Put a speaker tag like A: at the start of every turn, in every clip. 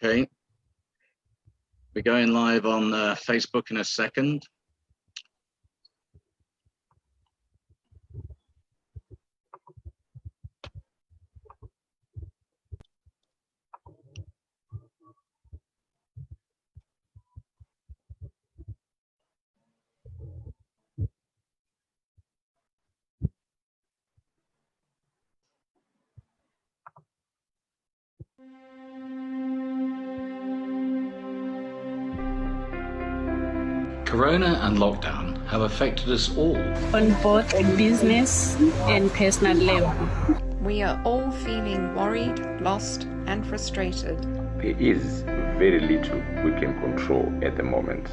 A: Okay. We're going live on Facebook in a second. Corona and lockdown have affected us all.
B: On both a business and personal level.
C: We are all feeling worried, lost, and frustrated.
D: There is very little we can control at the moment.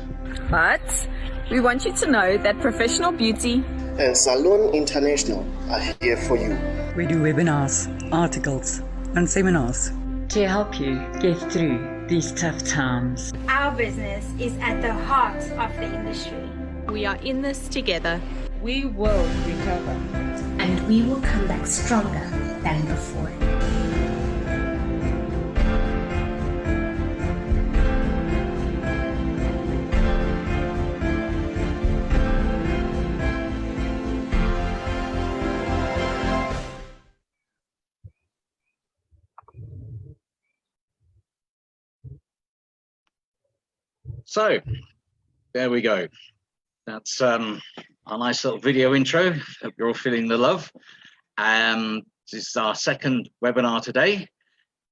E: But we want you to know that Professional Beauty
F: and Salon International are here for you.
G: We do webinars, articles, and seminars
H: to help you get through these tough times.
I: Our business is at the heart of the industry.
J: We are in this together.
K: We will recover.
L: And we will come back stronger than before.
A: So there we go. That's a nice little video intro. Hope you're all feeling the love. This is our second webinar today,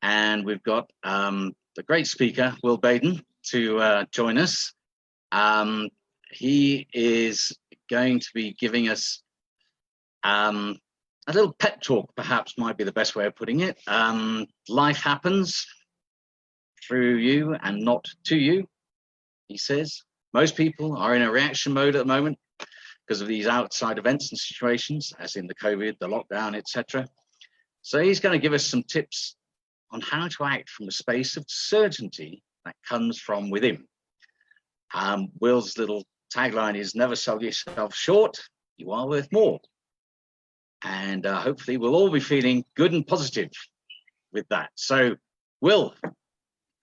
A: and we've got the great speaker, Will Baden, to join us. He is going to be giving us a little pep talk, perhaps might be the best way of putting it. Life happens through you and not to you, he says. Most people are in a reaction mode at the moment because of these outside events and situations, as in the COVID, the lockdown, etc. So he's going to give us some tips on how to act from a space of certainty that comes from within. Will's little tagline is never sell yourself short, you are worth more. And hopefully we'll all be feeling good and positive with that. So Will,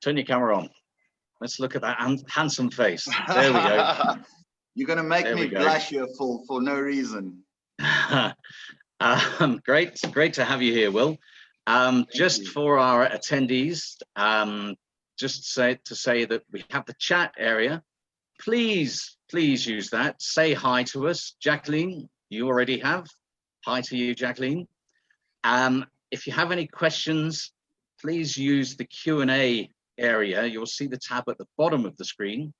A: turn your camera on. Let's look at that handsome face. There we go.
M: You're going to make me blush here for no reason.
A: Great to have you here, Will. Just for our attendees, just to say that we have the chat area. Please use that. Say hi to us. Jacqueline, you already have. Hi to you, Jacqueline. If you have any questions, please use the Q&A area. You'll see the tab at the bottom of the screen,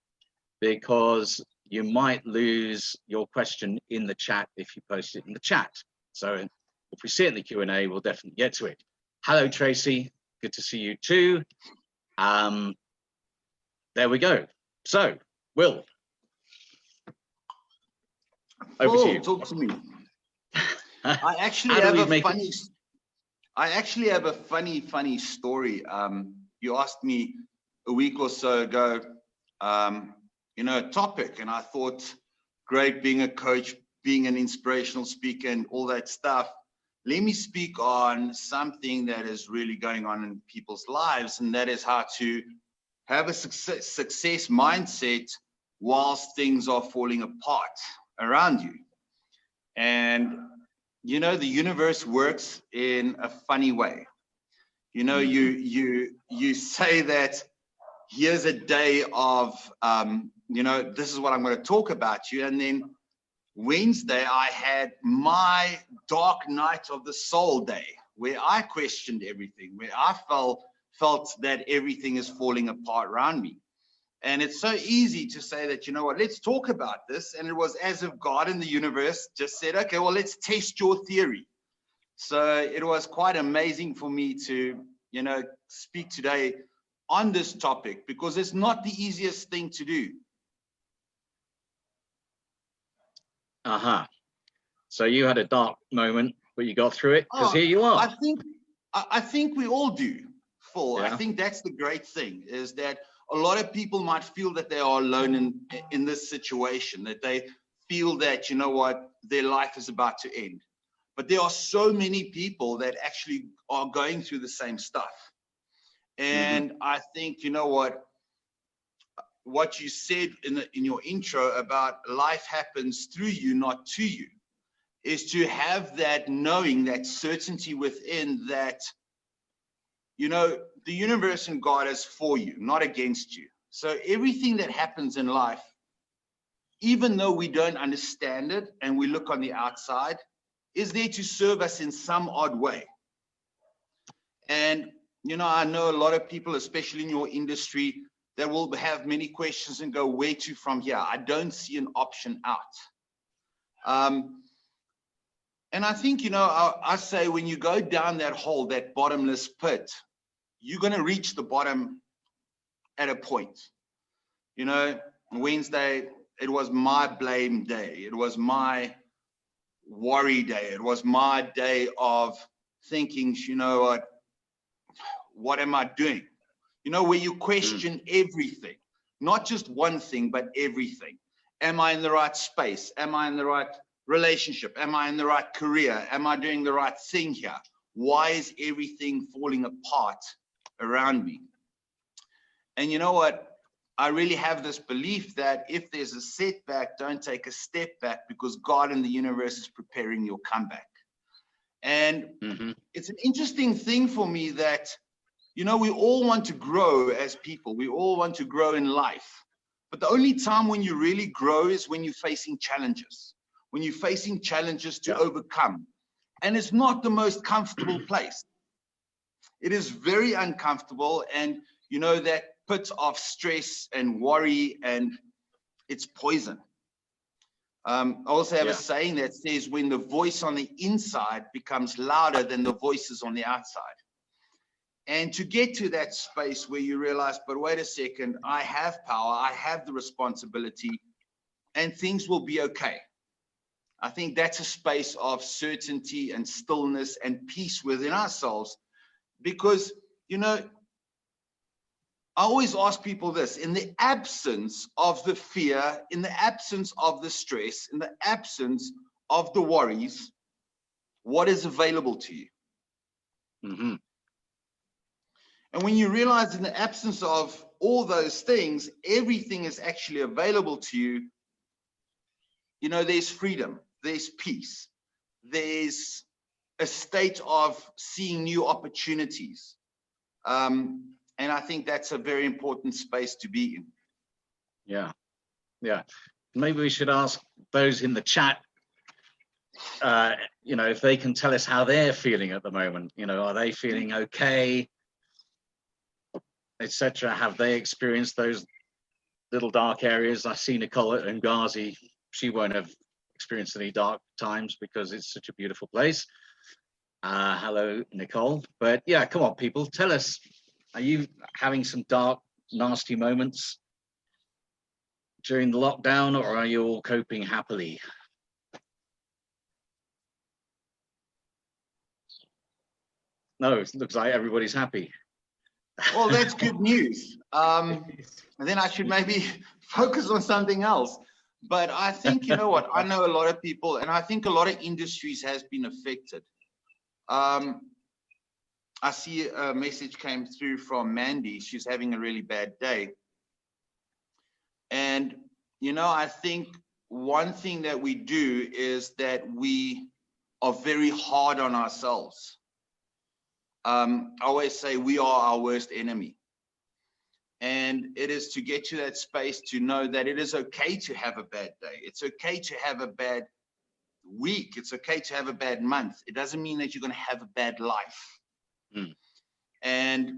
A: because you might lose your question in the chat if you post it in the chat. So if we see it in the Q&A, we'll definitely get to it. Hello, Tracy. Good to see you too. There we go. So, Will, over to you.
M: Talk to me. I actually have a funny story. You asked me a week or so ago, a topic, and I thought, great, being a coach, being an inspirational speaker and all that stuff. Let me speak on something that is really going on in people's lives, and that is how to have a success mindset whilst things are falling apart around you. And, the universe works in a funny way. You say that here's a day of, this is what I'm going to talk about you. And then Wednesday, I had my dark night of the soul day, where I questioned everything, where I felt that everything is falling apart around me. And it's so easy to say that, let's talk about this. And it was as if God in the universe just said, okay, well, let's test your theory. So it was quite amazing for me to, speak today on this topic, because it's not the easiest thing to do.
A: So you had a dark moment, but you got through it, because here you are.
M: I think we all do, Phil.
A: Yeah.
M: I think that's the great thing, is that a lot of people might feel that they are alone in this situation, that they feel that, their life is about to end. But there are so many people that actually are going through the same stuff. And I think, you know what you said in your intro about life happens through you, not to you, is to have that knowing, that certainty within that, you know, the universe and God is for you, not against you. So everything that happens in life, even though we don't understand it and we look on the outside, is there to serve us in some odd way. And, you know, I know a lot of people, especially in your industry, that will have many questions and go, where to from here? I don't see an option out. And I think, you know, I say when you go down that hole, that bottomless pit, you're going to reach the bottom at a point. You know, Wednesday, it was my blame day. It was my worry day. It was my day of thinking, you know, what am I doing? You know, where you question everything, not just one thing, but everything. Am I in the right space? Am I in the right relationship? Am I in the right career? Am I doing the right thing here? Why is everything falling apart around me? And you know what? I really have this belief that if there's a setback, don't take a step back, because God and the universe is preparing your comeback. And it's an interesting thing for me that, you know, we all want to grow as people. We all want to grow in life. But the only time when you really grow is when you're facing challenges, when you're facing challenges to overcome. And it's not the most comfortable place. It is very uncomfortable. And, you know, that pit of stress and worry, and it's poison. I also have a saying that says, when the voice on the inside becomes louder than the voices on the outside. And to get to that space where you realize, but wait a second, I have power, I have the responsibility, and things will be okay. I think that's a space of certainty and stillness and peace within ourselves. Because, you know, I always ask people this: in the absence of the fear, in the absence of the stress, in the absence of the worries, what is available to you? And when you realize in the absence of all those things, everything is actually available to you, you know, there's freedom, there's peace, there's a state of seeing new opportunities. And I think that's a very important space to be in.
A: Yeah. Maybe we should ask those in the chat, you know, if they can tell us how they're feeling at the moment. You know, are they feeling okay, etc.? Have they experienced those little dark areas? I see Nicole and Ghazi. She won't have experienced any dark times because it's such a beautiful place. Hello, Nicole. But yeah, come on, people, tell us. Are you having some dark, nasty moments during the lockdown, or are you all coping happily? No, it looks like everybody's happy.
M: Well, that's good news. And then I should maybe focus on something else. But I think, you know what, I know a lot of people, and I think a lot of industries has been affected. I see a message came through from Mandy. She's having a really bad day. And, you know, I think one thing that we do is that we are very hard on ourselves. I always say we are our worst enemy. And it is to get to that space to know that it is okay to have a bad day. It's okay to have a bad week. It's okay to have a bad month. It doesn't mean that you're going to have a bad life. And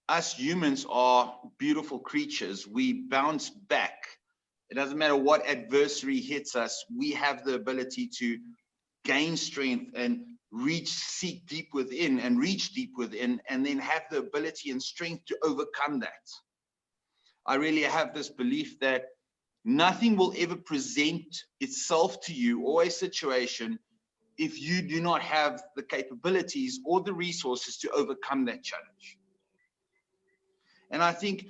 M: us humans are beautiful creatures. We bounce back. It doesn't matter what adversary hits us. We have the ability to gain strength and seek deep within and reach deep within, and then have the ability and strength to overcome that. I really have this belief that nothing will ever present itself to you or a situation if you do not have the capabilities or the resources to overcome that challenge. And I think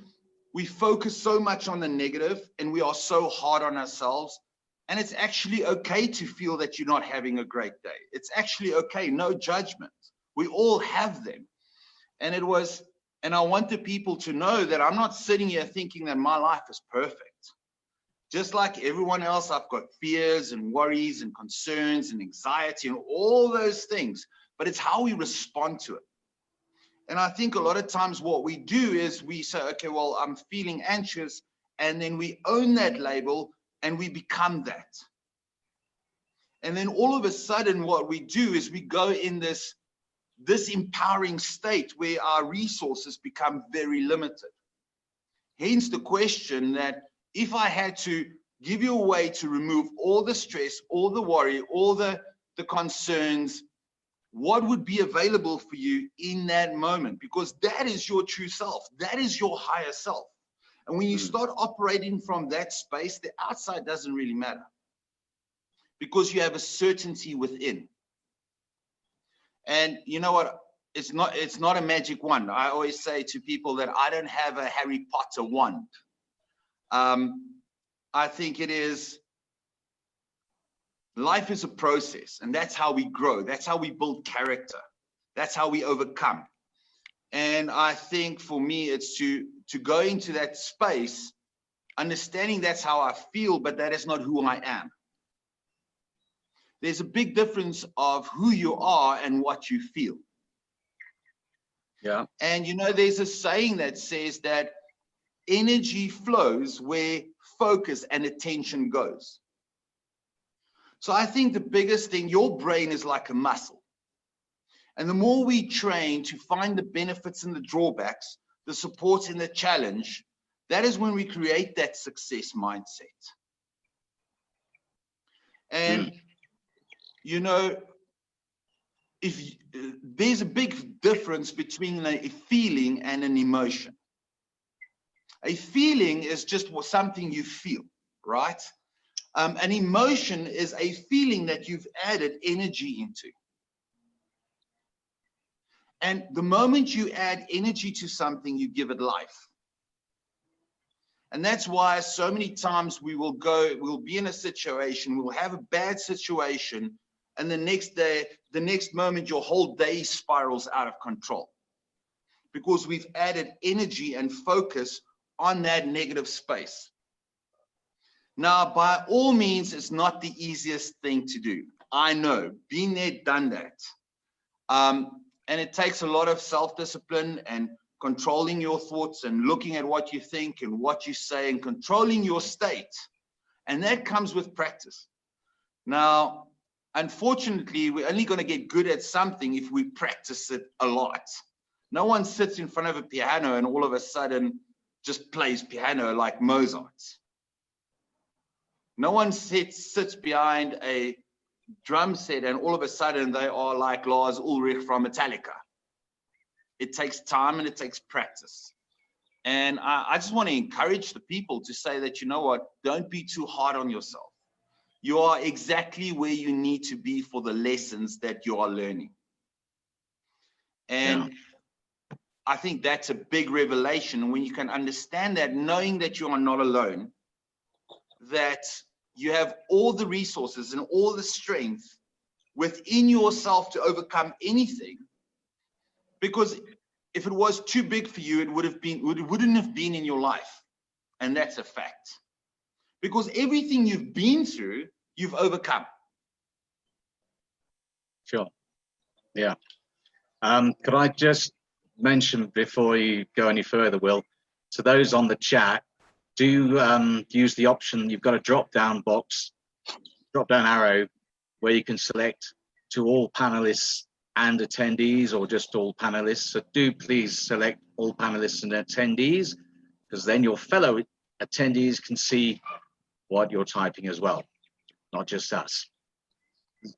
M: we focus so much on the negative and we are so hard on ourselves. And it's actually okay to feel that you're not having a great day. It's actually okay, no judgment. We all have them. And it was And I want the people to know that I'm not sitting here thinking that my life is perfect. Just like everyone else, I've got fears and worries and concerns and anxiety and all those things, but it's how we respond to it. And I think a lot of times what we do is we say, okay, well, I'm feeling anxious, and then we own that label and we become that. And then all of a sudden what we do is we go in this empowering state where our resources become very limited. Hence the question that if I had to give you a way to remove all the stress, all the worry, all the concerns, what would be available for you in that moment? Because that is your true self. That is your higher self. And when you start operating from that space, the outside doesn't really matter, because you have a certainty within. And you know what? It's not a magic wand. I always say to people that I don't have a Harry Potter wand. I think it is, life is a process, and that's how we grow. That's how we build character. That's how we overcome. And I think for me, it's to go into that space, understanding that's how I feel, but that is not who I am. There's a big difference of who you are and what you feel.
A: Yeah.
M: And you know, there's a saying that says that energy flows where focus and attention goes. So I think the biggest thing, your brain is like a muscle. And the more we train to find the benefits and the drawbacks, the support and the challenge, that is when we create that success mindset. And you know, if there's a big difference between a feeling and an emotion. A feeling is just something you feel, right? An emotion is a feeling that you've added energy into. And the moment you add energy to something, you give it life. And that's why so many times we'll be in a situation, we'll have a bad situation, and the next day, the next moment, your whole day spirals out of control. Because we've added energy and focus on that negative space. Now, by all means, it's not the easiest thing to do. I know, been there, done that. And it takes a lot of self-discipline and controlling your thoughts and looking at what you think and what you say and controlling your state. And that comes with practice. Now, unfortunately, we're only going to get good at something if we practice it a lot. No one sits in front of a piano and all of a sudden just plays piano like Mozart. No one sits behind a drum set and all of a sudden they are like Lars Ulrich from Metallica. It takes time and it takes practice. And I just want to encourage the people to say that, you know what, don't be too hard on yourself. You are exactly where you need to be for the lessons that you are learning. And I think that's a big revelation when you can understand that, knowing that you are not alone, that you have all the resources and all the strength within yourself to overcome anything. Because if it was too big for you, it wouldn't have been in your life. And that's a fact. Because everything you've been through, you've overcome.
A: Sure. Yeah. Could I just mention before you go any further, Will, to those on the chat, do use the option. You've got a drop-down box, drop-down arrow, where you can select to all panelists and attendees, or just all panelists. So do please select all panelists and attendees, because then your fellow attendees can see what you're typing as well, not just us.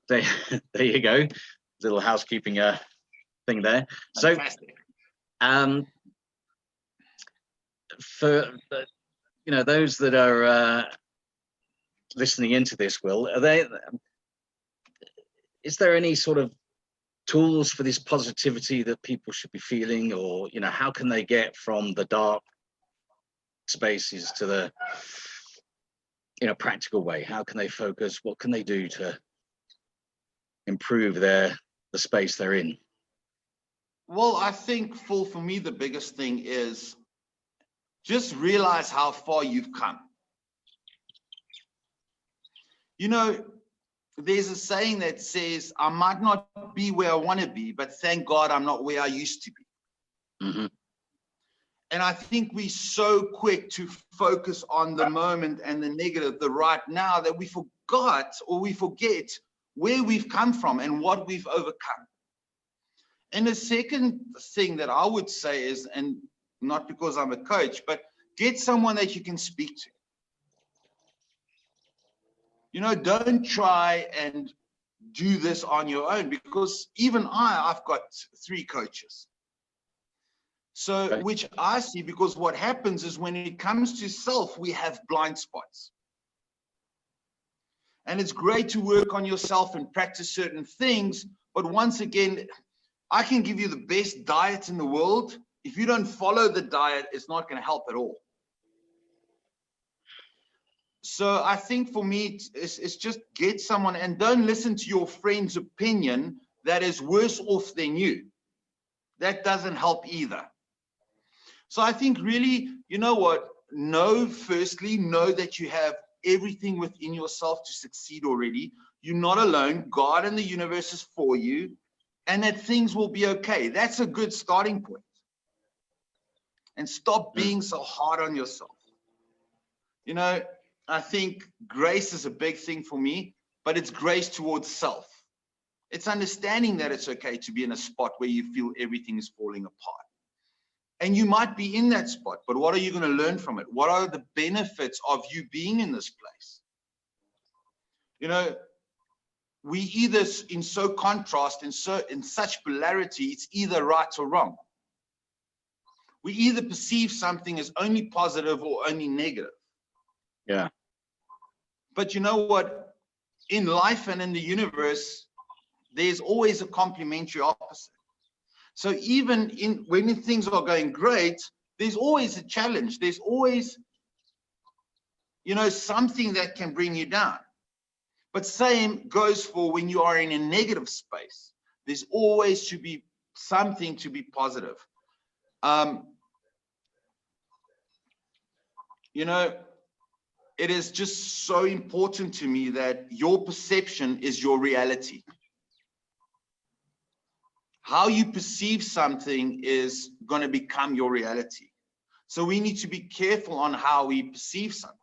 A: There you go, little housekeeping thing there.
M: Fantastic.
A: So for those that are listening into this, Will, is there any sort of tools for this positivity that people should be feeling, or how can they get from the dark spaces to the practical way? How can they focus? What can they do to improve the space they're in?
M: Well, I think for me, the biggest thing is just realize how far you've come. You know, there's a saying that says, I might not be where I want to be, but thank God I'm not where I used to be.
A: Mm-hmm.
M: And I think we're so quick to focus on the moment and the negative, the right now, that we forgot or we forget where we've come from and what we've overcome. And the second thing that I would say is, and not because I'm a coach, but get someone that you can speak to. You know, don't try and do this on your own, because even I've got 3 coaches. So,
A: okay.
M: Which I see, because what happens is when it comes to self, we have blind spots. And it's great to work on yourself and practice certain things. But once again, I can give you the best diet in the world. If you don't follow the diet, it's not going to help at all. So I think for me, it's just get someone, and don't listen to your friend's opinion that is worse off than you. That doesn't help either. So I think really, you know what, firstly, know that you have everything within yourself to succeed already. You're not alone. God and the universe is for you, and that things will be okay. That's a good starting point. And stop being so hard on yourself. You know, I think grace is a big thing for me, but it's grace towards self. It's understanding that it's okay to be in a spot where you feel everything is falling apart. And you might be in that spot, but what are you going to learn from it? What are the benefits of you being in this place? You know, we either in so contrast, in such polarity, it's either right or wrong. We either perceive something as only positive or only negative.
A: Yeah.
M: But you know what? In life and in the universe, there's always a complementary opposite. So even when things are going great, there's always a challenge. There's always, you know, something that can bring you down. But same goes for when you are in a negative space. There's always to be something to be positive. You know, it is just so important to me that your perception is your reality. How you perceive something is going to become your reality. So we need to be careful on how we perceive something.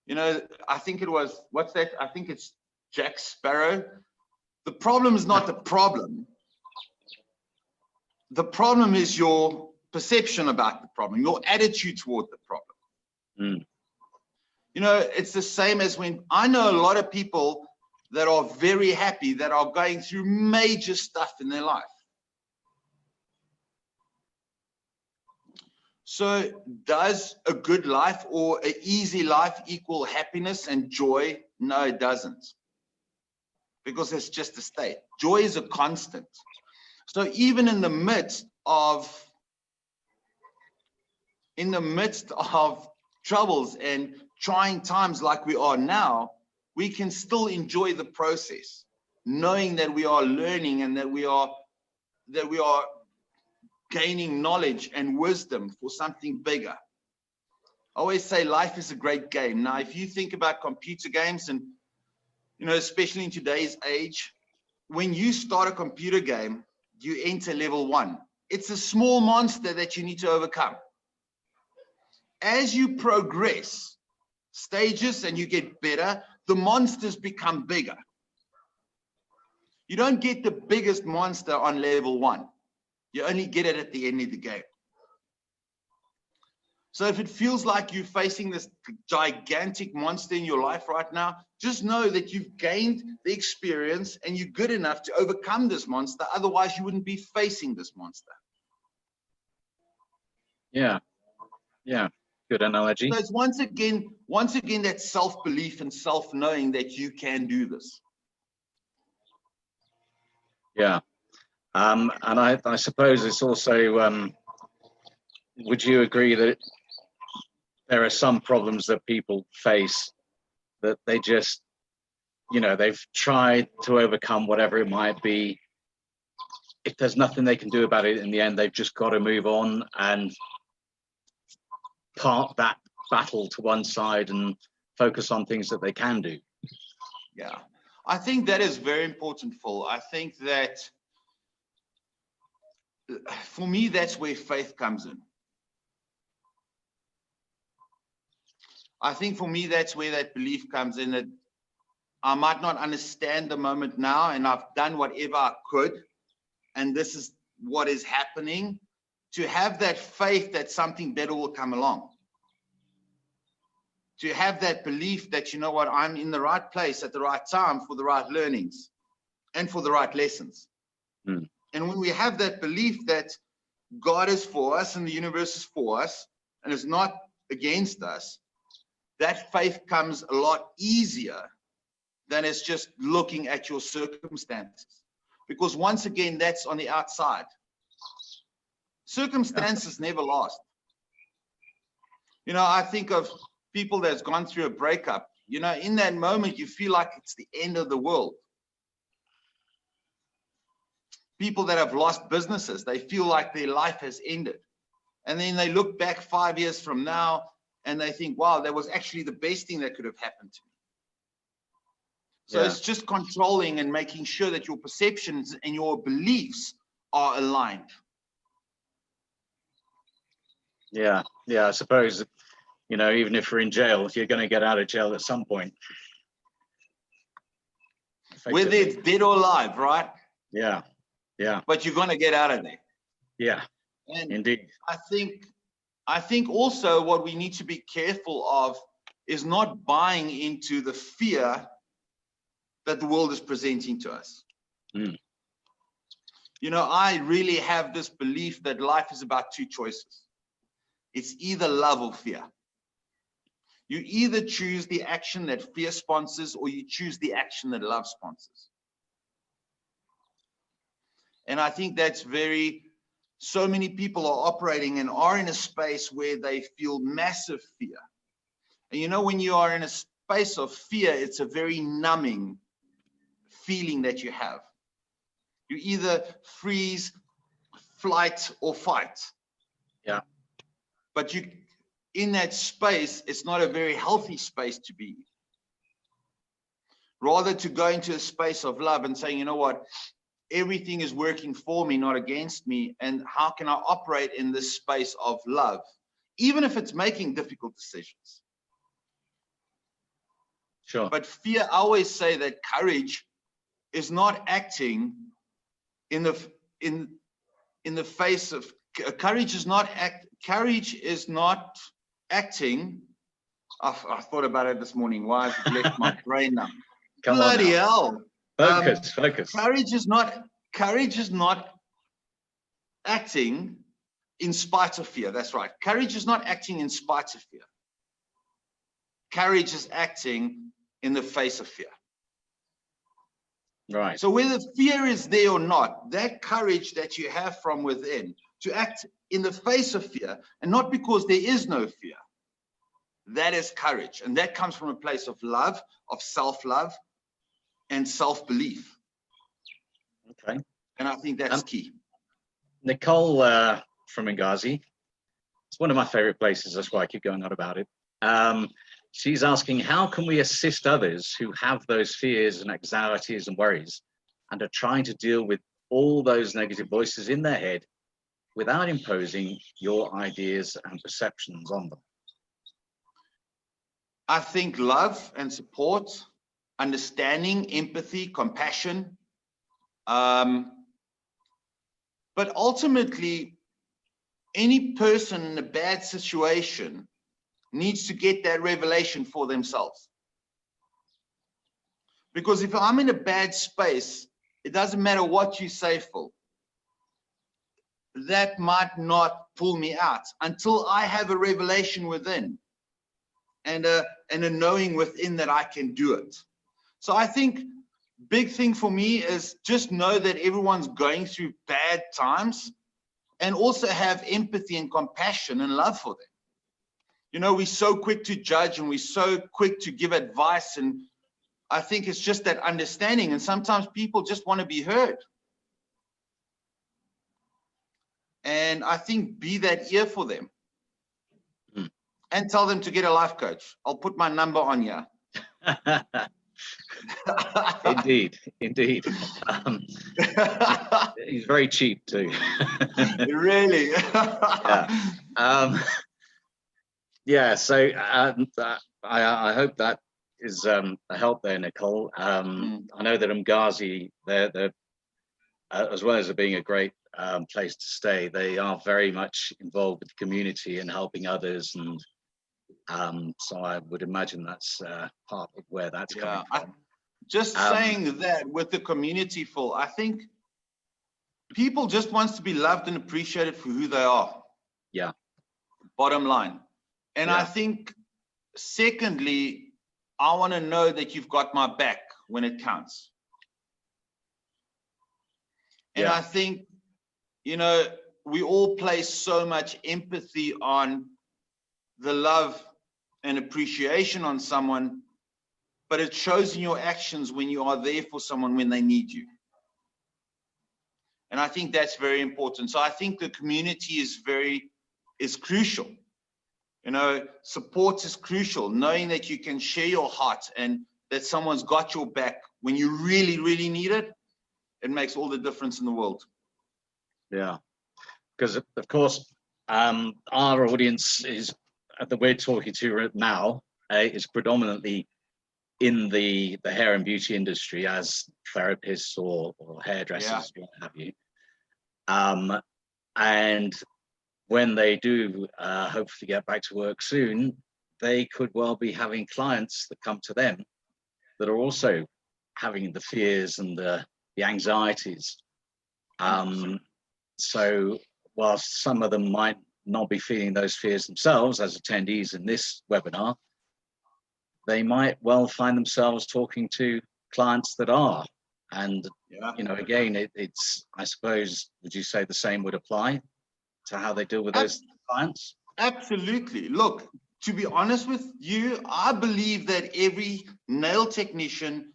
M: You know, I think it was, what's that? I think it's Jack Sparrow. The problem is not the problem. The problem is your perception about the problem, your attitude toward the problem. You know, it's the same as when I know a lot of people that are very happy, that are going through major stuff in their life. So does a good life or an easy life equal happiness and joy? No, it doesn't. Because it's just a state. Joy is a constant. So even in the midst of troubles and trying times like we are now, we can still enjoy the process, knowing that we are learning and that we are gaining knowledge and wisdom for something bigger. I always say life is a great game. Now, if you think about computer games, and you know, especially in today's age, when you start a computer game, you enter level 1. It's a small monster that you need to overcome. As you progress stages and you get better, the monsters become bigger. You don't get the biggest monster on level 1. You only get it at the end of the game. So if it feels like you're facing this gigantic monster in your life right now, just know that you've gained the experience and you're good enough to overcome this monster. Otherwise, you wouldn't be facing this monster.
A: Yeah. Yeah. Good analogy.
M: So it's once again that self-belief and self-knowing that you can do this.
A: Yeah. And I suppose it's also, would you agree that there are some problems that people face that they just, you know, they've tried to overcome whatever it might be, if there's nothing they can do about it in the end, they've just got to move on and park that battle to one side and focus on things that they can do.
M: Yeah, I think that is very important, Phil. I think that for me, that's where faith comes in. I think for me, that's where that belief comes in, that I might not understand the moment now, and I've done whatever I could, and this is what is happening, to have that faith that something better will come along. To have that belief that, you know what, I'm in the right place at the right time for the right learnings and for the right lessons.
A: Mm.
M: And when we have that belief that God is for us and the universe is for us and is not against us, that faith comes a lot easier than it's just looking at your circumstances. Because once again, that's on the outside. Circumstances never last. You know, I think of people that's gone through a breakup. You know, in that moment, you feel like it's the end of the world. People that have lost businesses, they feel like their life has ended. And then they look back 5 years from now and they think, wow, that was actually the best thing that could have happened to me. So it's just controlling and making sure that your perceptions and your beliefs are aligned.
A: Yeah, I suppose, you know, even if you're in jail, you're going to get out of jail at some point.
M: Whether it's dead or alive, right?
A: Yeah.
M: But you're going to get out of there.
A: Yeah,
M: and
A: indeed.
M: I think also what we need to be careful of is not buying into the fear that the world is presenting to us.
A: Mm.
M: You know, I really have this belief that life is about two choices. It's either love or fear. You either choose the action that fear sponsors or you choose the action that love sponsors. And I think that's so many people are operating and are in a space where they feel massive fear. And you know, when you are in a space of fear, it's a very numbing feeling that you have. You either freeze, flight, or fight.
A: Yeah.
M: But in that space, it's not a very healthy space to be. Rather to go into a space of love and saying, you know what, everything is working for me, not against me. And how can I operate in this space of love, even if it's making difficult decisions?
A: Sure.
M: But fear, I always say that courage is not acting in the face of courage is not acting. I thought about it this morning. Why has it left my brain now? Bloody hell.
A: Focus.
M: Courage is not acting in spite of fear. That's right. Courage is not acting in spite of fear. Courage is acting in the face of fear.
A: Right.
M: So whether fear is there or not, that courage that you have from within to act in the face of fear, and not because there is no fear, that is courage. And that comes from a place of love, of self-love, and self-belief.
A: Okay.
M: And I think that's key.
A: Nicole from Benghazi, it's one of my favorite places. That's why I keep going on about it. She's asking, how can we assist others who have those fears and anxieties and worries and are trying to deal with all those negative voices in their head without imposing your ideas and perceptions on them?
M: I think love and support, understanding, empathy, compassion. But ultimately, any person in a bad situation needs to get that revelation for themselves. Because if I'm in a bad space, it doesn't matter what you say, Phil. That might not pull me out until I have a revelation within and a knowing within that I can do it. So I think big thing for me is just know that everyone's going through bad times and also have empathy and compassion and love for them. You know, we're so quick to judge and we're so quick to give advice, and I think it's just that understanding, and sometimes people just want to be heard. And I think be that ear for them. And tell them to get a life coach. I'll put my number on here.
A: Indeed. He's very cheap too.
M: Really?
A: Yeah. So I hope that is a help there, Nicole. I know that Mgazi, they're as well as it being a great place to stay, they are very much involved with the community and helping others, and so I would imagine that's part of where that's coming from.
M: Just saying that with the community, Phil, I think people just wants to be loved and appreciated for who they are.
A: Yeah.
M: Bottom line. And I think, secondly, I want to know that you've got my back when it counts. And I think, you know, we all place so much empathy on the love and appreciation on someone, but it shows in your actions when you are there for someone when they need you. And I think that's very important. So I think the community is crucial. You know, support is crucial. Knowing that you can share your heart and that someone's got your back when you really, really need it, it makes all the difference in the world. Yeah.
A: Because of course, our audience is that we're talking to now is predominantly in the hair and beauty industry as therapists or hairdressers, what have you. And when they do hopefully get back to work soon, they could well be having clients that come to them that are also having the fears and the anxieties. So whilst some of them might not be feeling those fears themselves as attendees in this webinar, they might well find themselves talking to clients that are. And, you know, again, it's, I suppose, would you say the same would apply to how they deal with those clients?
M: Absolutely. Look, to be honest with you, I believe that every nail technician,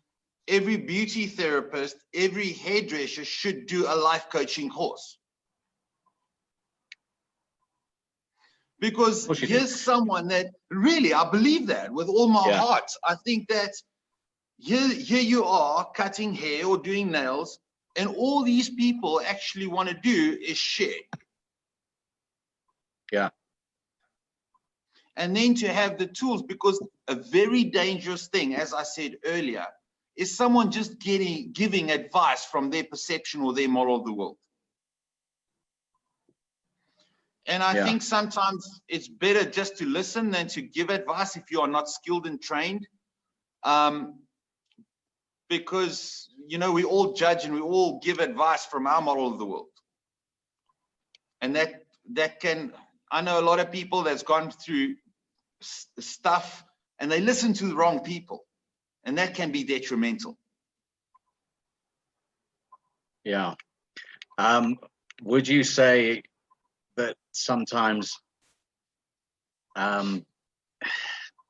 M: every beauty therapist, every hairdresser should do a life coaching course. Because here's someone that really, I believe that with all my heart. I think that here you are cutting hair or doing nails, and all these people actually want to do is share.
A: Yeah.
M: And then to have the tools, because a very dangerous thing, as I said earlier, is someone just giving advice from their perception or their model of the world. And I think sometimes it's better just to listen than to give advice if you are not skilled and trained. Because, you know, we all judge and we all give advice from our model of the world. And that can, I know a lot of people that's gone through stuff and they listen to the wrong people, and that can be detrimental.
A: Yeah. Would you say that sometimes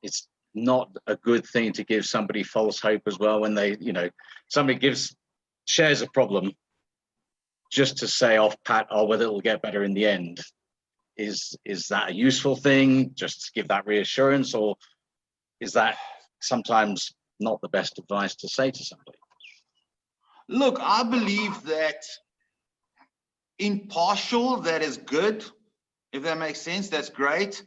A: it's not a good thing to give somebody false hope as well when they, you know, somebody shares a problem just to say off pat, oh, whether it'll get better in the end? Is that a useful thing, just to give that reassurance, or is that sometimes not the best advice to say to somebody?
M: Look, I believe that impartial, that is good. If that makes sense, that's great,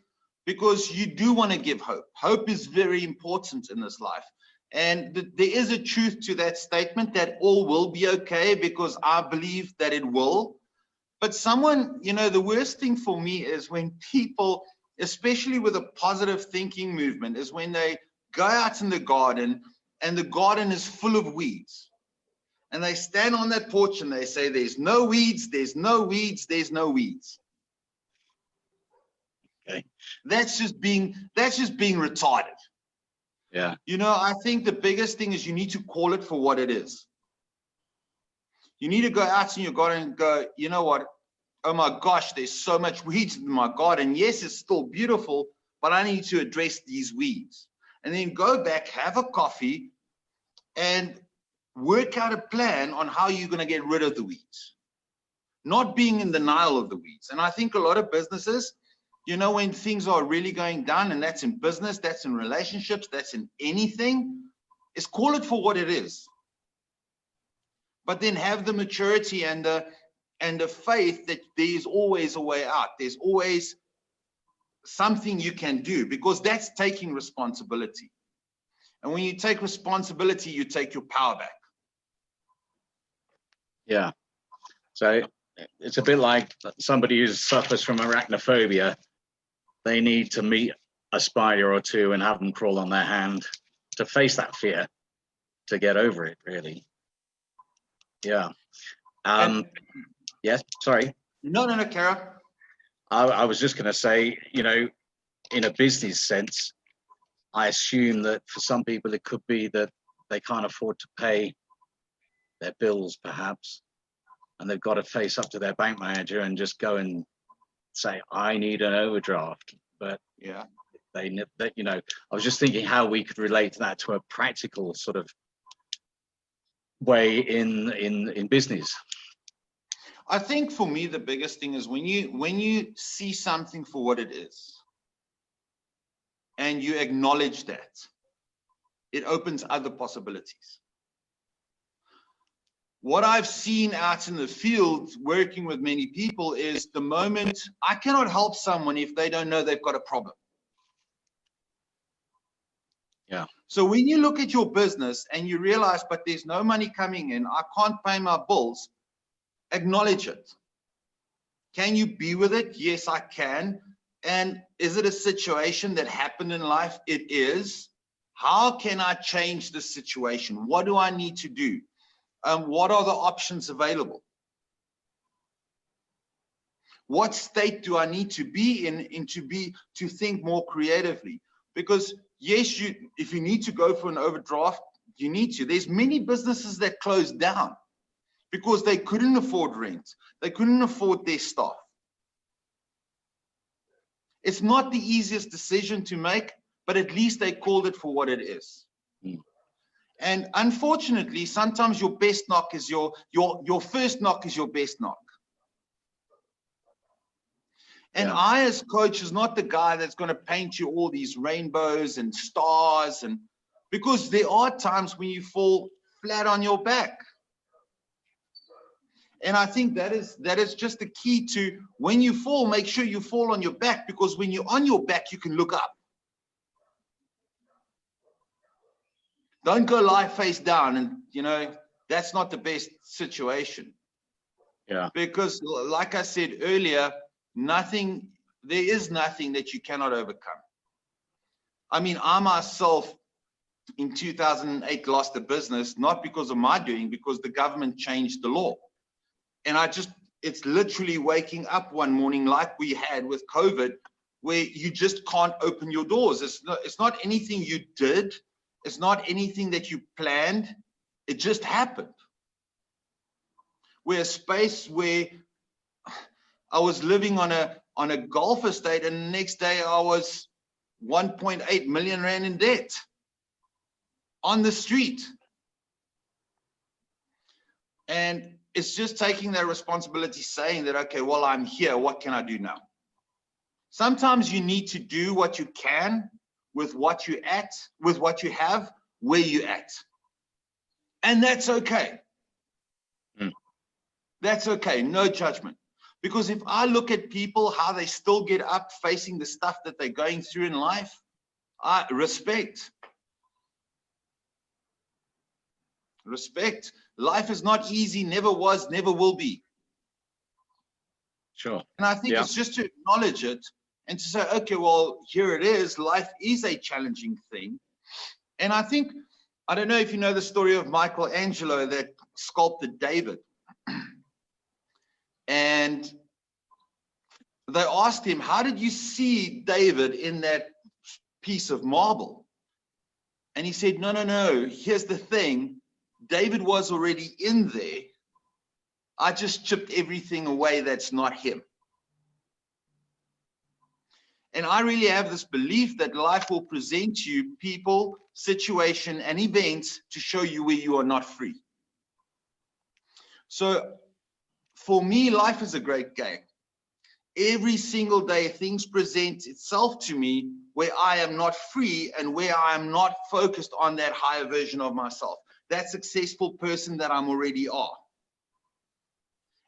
M: because you do want to give hope. Hope is very important in this life. And there is a truth to that statement that all will be okay, because I believe that it will. But someone, you know, the worst thing for me is when people, especially with a positive thinking movement, is when they go out in the garden and the garden is full of weeds. And they stand on that porch and they say, there's no weeds, there's no weeds, there's no weeds.
A: Okay.
M: That's just being retarded.
A: Yeah.
M: You know, I think the biggest thing is you need to call it for what it is. You need to go out in your garden and go, you know what? Oh my gosh, there's so much weeds in my garden. Yes, it's still beautiful, but I need to address these weeds. And then go back, have a coffee, and work out a plan on how you're going to get rid of the weeds. not being in denial of the weeds. And I think a lot of businesses, you know, when things are really going down, and that's in business, that's in relationships, that's in anything, is call it for what it is. But then have the maturity and the faith that there's always a way out. There's always something you can do, because that's taking responsibility. And when you take responsibility, you take your power back.
A: Yeah. So it's a bit like somebody who suffers from arachnophobia. They need to meet a spider or two and have them crawl on their hand to face that fear, to get over it, really. Yeah. Yes, sorry.
M: No, Kara.
A: I was just going to say, you know, in a business sense, I assume that for some people it could be that they can't afford to pay their bills, perhaps, and they've got to face up to their bank manager and just go and say, I need an overdraft. But
M: yeah,
A: you know, I was just thinking how we could relate that to a practical sort of way in business.
M: I think for me, the biggest thing is when you see something for what it is and you acknowledge that, it opens other possibilities. What I've seen out in the field working with many people is the moment I cannot help someone if they don't know they've got a problem.
A: Yeah.
M: So when you look at your business and you realize, but there's no money coming in, I can't pay my bills, acknowledge it. Can you be with it? Yes, I can. And is it a situation that happened in life? It is. How can I change the situation? What do I need to do? What are the options available? What state do I need to be in to think more creatively? Because yes, if you need to go for an overdraft, you need to. There's many businesses that closed down because they couldn't afford rent. They couldn't afford their staff. It's not the easiest decision to make, but at least they called it for what it is. Mm. And unfortunately, sometimes your best knock is your first knock is your best knock. And yeah. I, as coach, is not the guy that's going to paint you all these rainbows and stars, and because there are times when you fall flat on your back. And I think that is just the key to when you fall, make sure you fall on your back, because when you're on your back, you can look up. Don't go lie face down, and you know, that's not the best situation.
A: Yeah.
M: Because like I said earlier, there is nothing that you cannot overcome. I mean, I myself in 2008 lost a business, not because of my doing, because the government changed the law. And it's literally waking up one morning like we had with COVID, where you just can't open your doors. It's not anything you did. It's not anything that you planned. It just happened. We're a space where I was living on a golf estate, and the next day I was 1.8 million rand in debt on the street. And it's just taking that responsibility, saying that, okay, well, I'm here. What can I do now? Sometimes you need to do what you can with what you have, where you at. And that's okay. Mm. That's okay. No judgment. Because if I look at people, how they still get up facing the stuff that they're going through in life, I respect. Respect. Life is not easy, never was, never will be.
A: Sure.
M: And I think it's just to acknowledge it and to say, okay, well, here it is. Life is a challenging thing. And I think, I don't know if you know the story of Michelangelo that sculpted David. And they asked him, how did you see David in that piece of marble? And he said, no, here's the thing. David was already in there. I just chipped everything away that's not him. And I really have this belief that life will present you people, situation, and events to show you where you are not free. So for me, life is a great game. Every single day, things present itself to me where I am not free and where I am not focused on that higher version of myself, that successful person that I'm already are.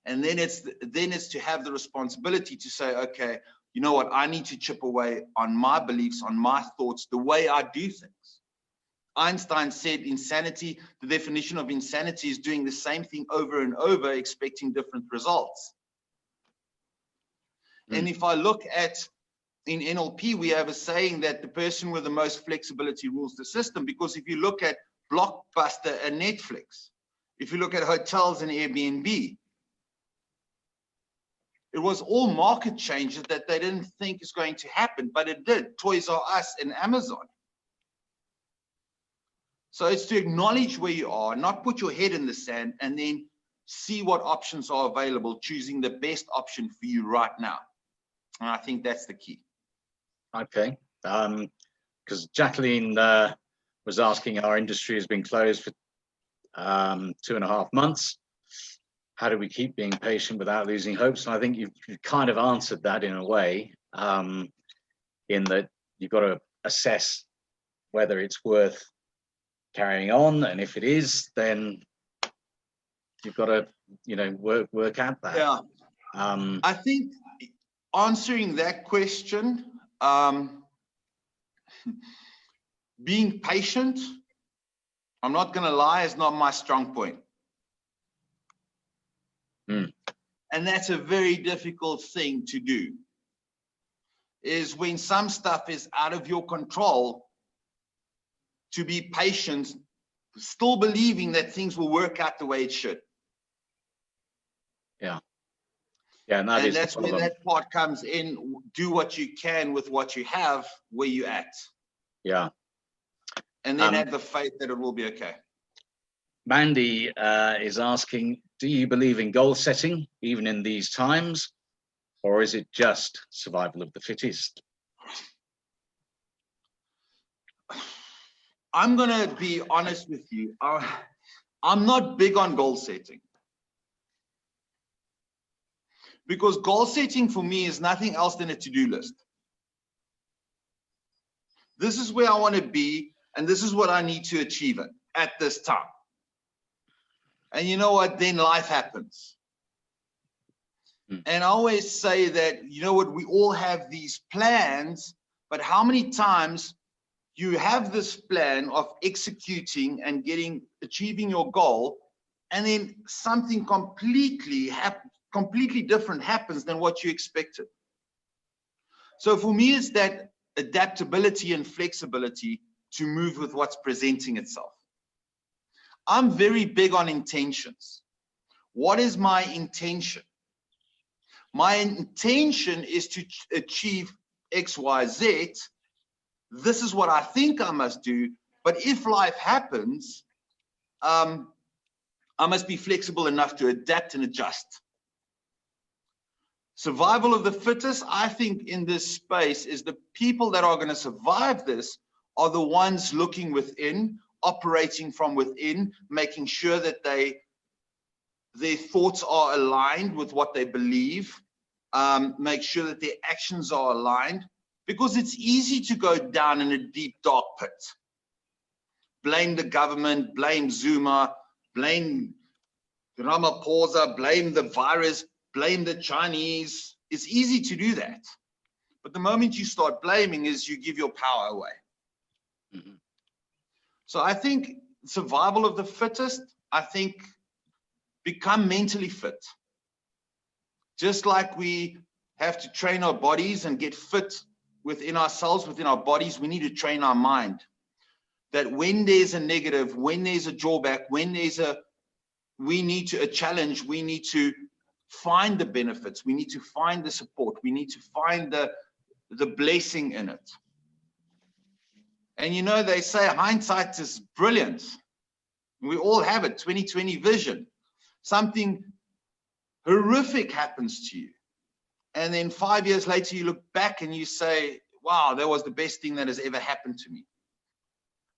M: And then it's to have the responsibility to say, okay, you know what? I need to chip away on my beliefs, on my thoughts, the way I do things. Einstein said insanity, the definition of insanity is doing the same thing over and over, expecting different results. And if I look at, in NLP, we have a saying that the person with the most flexibility rules the system, because if you look at Blockbuster and Netflix, if you look at hotels and Airbnb, it was all market changes that they didn't think is going to happen, but it did. Toys R Us and Amazon. So it's to acknowledge where you are, not put your head in the sand, and then see what options are available, choosing the best option for you right now. And I think that's the key.
A: Okay. Because Jacqueline was asking, our industry has been closed for 2.5 months. How do we keep being patient without losing hope? So I think you've kind of answered that in a way, in that you've got to assess whether it's worth carrying on, and if it is, then you've got to, work at that.
M: Yeah. I think answering that question, being patient, I'm not going to lie, is not my strong point. And that's a very difficult thing to do, is when some stuff is out of your control, to be patient, still believing that things will work out the way it should.
A: Yeah. Yeah, and
M: that's where that part comes in. Do what you can with what you have, where you at.
A: Yeah.
M: And then have the faith that it will be okay.
A: Mandy is asking, do you believe in goal setting, even in these times, or is it just survival of the fittest?
M: I'm going to be honest with you. I'm not big on goal setting. Because goal setting for me is nothing else than a to-do list. This is where I want to be, and this is what I need to achieve at this time. And you know what? Then life happens. And I always say that, you know what? We all have these plans, but how many times you have this plan of executing and achieving your goal, and then something completely different happens than what you expected. So for me, it's that adaptability and flexibility to move with what's presenting itself. I'm very big on intentions. What is my intention? My intention is to achieve X, Y, Z. This is what I think I must do. But if life happens, I must be flexible enough to adapt and adjust. Survival of the fittest, I think in this space, is the people that are going to survive this are the ones looking within, operating from within, making sure that their thoughts are aligned with what they believe, make sure that their actions are aligned, because it's easy to go down in a deep, dark pit. Blame the government, blame Zuma, blame Ramaphosa, blame the virus, blame the Chinese. It's easy to do that. But the moment you start blaming is you give your power away. So I think survival of the fittest, I think become mentally fit. Just like we have to train our bodies and get fit within ourselves, within our bodies, we need to train our mind. That when there's a negative, when there's a drawback, when there's a challenge, we need to find the benefits. We need to find the support. We need to find the blessing in it. And you know, they say hindsight is brilliant. We all have it, 20/20 vision. Something horrific happens to you. And then 5 years later, you look back and you say, wow, that was the best thing that has ever happened to me.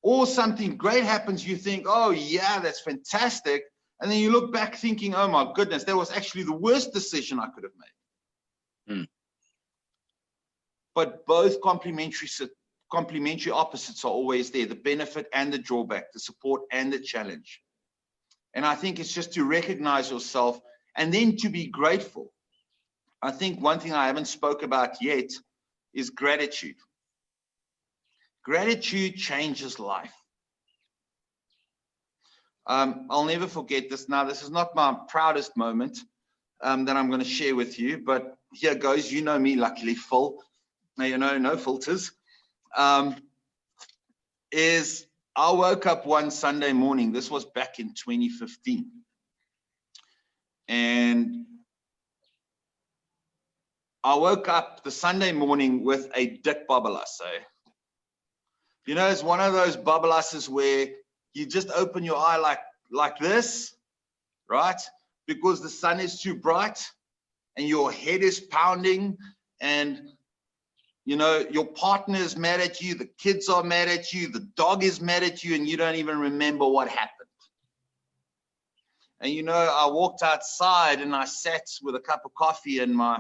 M: Or something great happens, you think, oh yeah, that's fantastic. And then you look back thinking, oh my goodness, that was actually the worst decision I could have made. But both complementary opposites are always there, the benefit and the drawback, the support and the challenge. And I think it's just to recognize yourself and then to be grateful. I think one thing I haven't spoke about yet is gratitude. Gratitude changes life. I'll never forget this. Now, this is not my proudest moment that I'm going to share with you, but here goes. You know me, luckily, Phil. You know, no filters. Is I woke up one Sunday morning. This was back in 2015. And I woke up the Sunday morning with a dick babalas. You know, it's one of those babalasses where you just open your eye like this, right? Because the sun is too bright and your head is pounding and, you know, your partner is mad at you, the kids are mad at you, the dog is mad at you, and you don't even remember what happened. And, you know, I walked outside and I sat with a cup of coffee and my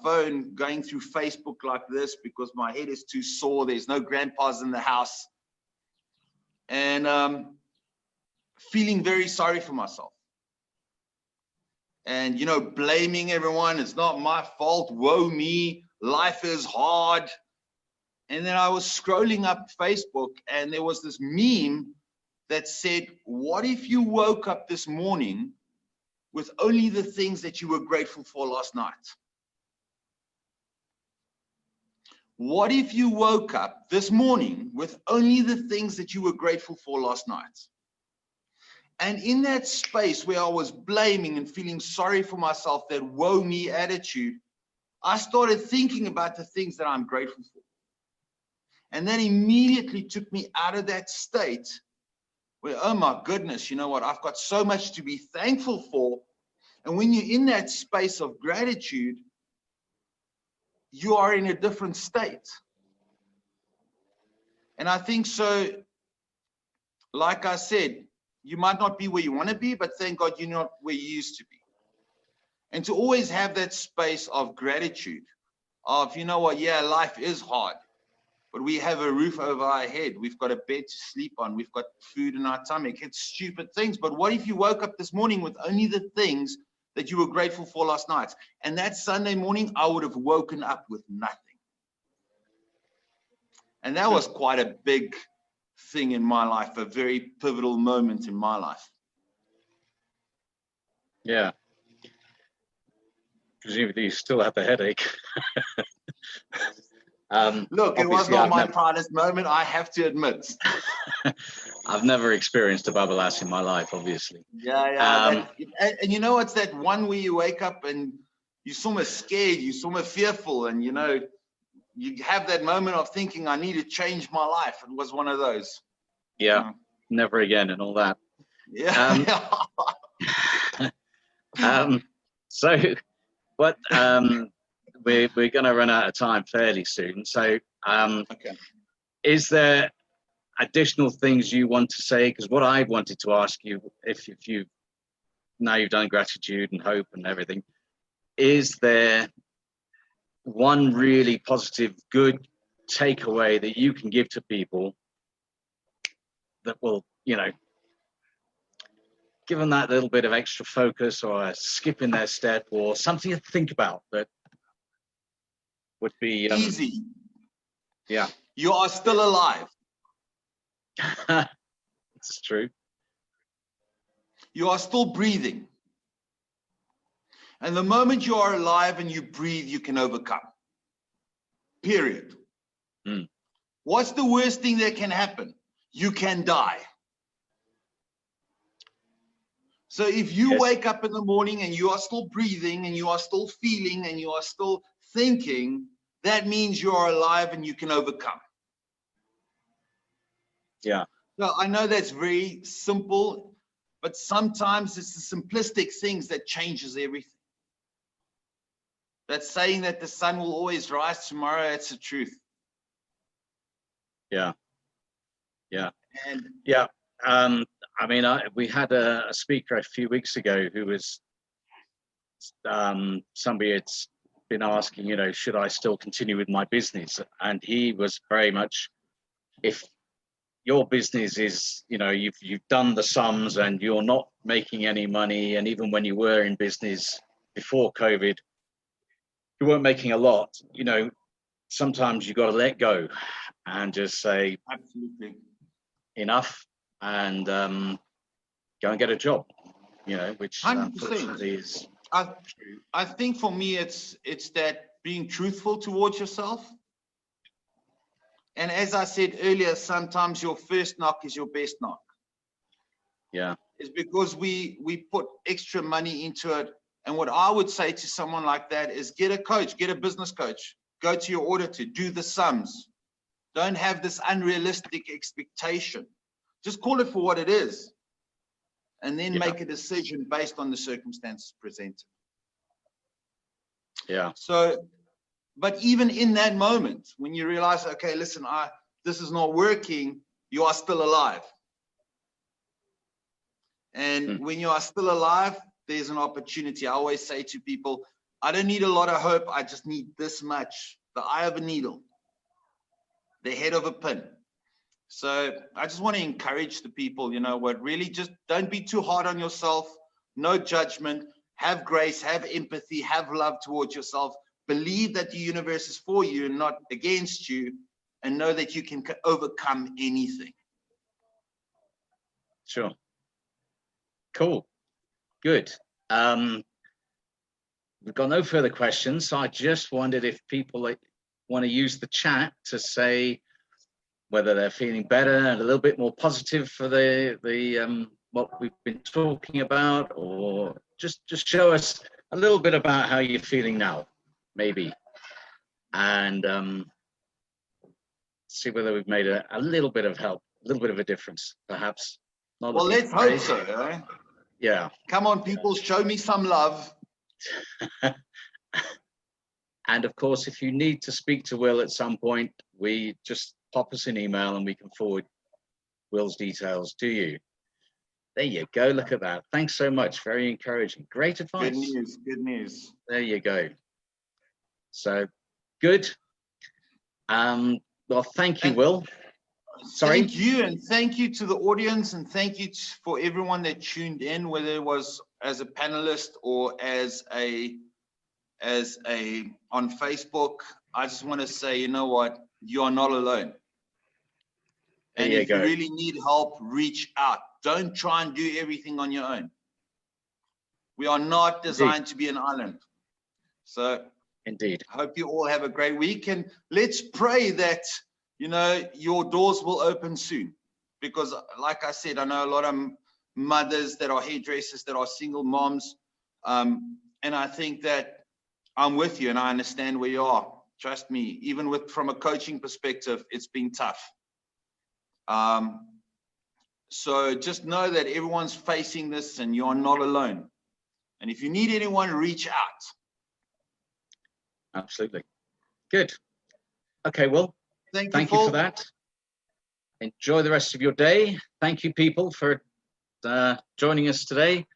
M: phone going through Facebook like this because my head is too sore. There's no grandpas in the house. And feeling very sorry for myself. And, you know, blaming everyone. It's not my fault. Woe me. Life is hard. And then I was scrolling up Facebook and there was this meme that said, what if you woke up this morning with only the things that you were grateful for last night? What if you woke up this morning with only the things that you were grateful for last night? And in that space where I was blaming and feeling sorry for myself, that woe me attitude, I started thinking about the things that I'm grateful for. And that immediately took me out of that state where, oh my goodness, you know what, I've got so much to be thankful for. And when you're in that space of gratitude, you are in a different state. And I think so, like I said, you might not be where you want to be, but thank God you're not where you used to be. And to always have that space of gratitude, of, you know what, yeah, life is hard, but we have a roof over our head. We've got a bed to sleep on. We've got food in our tummy. It's stupid things. But what if you woke up this morning with only the things that you were grateful for last night? And that Sunday morning, I would have woken up with nothing. And that was quite a big thing in my life, a very pivotal moment in my life.
A: Yeah. Presumably you still have the headache.
M: Look, it was not my proudest moment, I have to admit.
A: I've never experienced a babalas in my life, obviously.
M: Yeah. And you know, it's that one where you wake up and you're somewhat scared, you're somewhat fearful, and you know, you have that moment of thinking, I need to change my life. It was one of those.
A: Yeah, never again and all that.
M: Yeah.
A: So what we're going to run out of time fairly soon. So
M: okay.
A: Is there additional things you want to say? Because what I wanted to ask you, if you now you've done gratitude and hope and everything, is there one really positive, good takeaway that you can give to people that will, you know, give them that little bit of extra focus or a skip in their step or something to think about that would be
M: easy?
A: Yeah.
M: You are still alive.
A: It's true.
M: You are still breathing. And the moment you are alive and you breathe, you can overcome. Period. What's the worst thing that can happen? You can die. So if you wake up in the morning and you are still breathing and you are still feeling and you are still thinking, that means you are alive and you can overcome.
A: Yeah.
M: So I know that's very simple, but sometimes it's the simplistic things that changes everything. That saying that the sun will always rise tomorrow, it's the truth. Yeah.
A: Yeah.
M: And
A: yeah. I mean, we had a speaker a few weeks ago who was somebody had been asking, you know, should I still continue with my business? And he was very much, if your business is, you know, you've done the sums and you're not making any money, and even when you were in business before COVID, you weren't making a lot, you know, sometimes you got to let go and just say,
M: absolutely,
A: enough, and go and get a job, you know, which
M: 100%.
A: Unfortunately is true.
M: I think for me, it's that being truthful towards yourself. And as I said earlier, sometimes your first knock is your best knock.
A: Yeah.
M: It's because we put extra money into it. And what I would say to someone like that is get a coach, get a business coach, go to your auditor, do the sums. Don't have this unrealistic expectation. Just call it for what it is. And then make a decision based on the circumstances presented.
A: Yeah.
M: So, but even in that moment, when you realize, okay, listen, this is not working, you are still alive. And when you are still alive, there's an opportunity. I always say to people, I don't need a lot of hope. I just need this much, the eye of a needle, the head of a pin. So I just want to encourage the people, you know what, really just don't be too hard on yourself. No judgment. Have grace, have empathy, have love towards yourself. Believe that the universe is for you and not against you, and know that you can overcome anything.
A: Sure. Cool. Good. We've got no further questions, so I just wondered if people want to use the chat to say whether they're feeling better and a little bit more positive for the what we've been talking about, or just show us a little bit about how you're feeling now, maybe, and see whether we've made a little bit of help, a little bit of a difference, perhaps. Not
M: well, let's hope so. Eh?
A: Yeah.
M: Come on, people, show me some love.
A: And of course, if you need to speak to Will at some point, we just pop us an email and we can forward Will's details to you. There you go. Look at that. Thanks so much. Very encouraging. Great advice.
M: Good news. Good news.
A: There you go. So good. Well, thank you, Will. Sorry.
M: Thank you, and thank you to the audience, and thank you for everyone that tuned in, whether it was as a panelist or as a on Facebook. I just want to say, you know what, you are not alone. And if you really need help, reach out. Don't try and do everything on your own. We are not designed to be an island. So
A: indeed,
M: I hope you all have a great week, and let's pray that, you know, your doors will open soon, because like I said, I know a lot of mothers that are hairdressers, that are single moms, and I think that I'm with you and I understand where you are. Trust me, even from a coaching perspective, it's been tough. So just know that everyone's facing this and you're not alone. And if you need anyone, reach out.
A: Absolutely. Good. Okay, Will. Thank you for that. Enjoy the rest of your day. Thank you, people, for joining us today.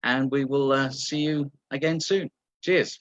A: And we will see you again soon. Cheers.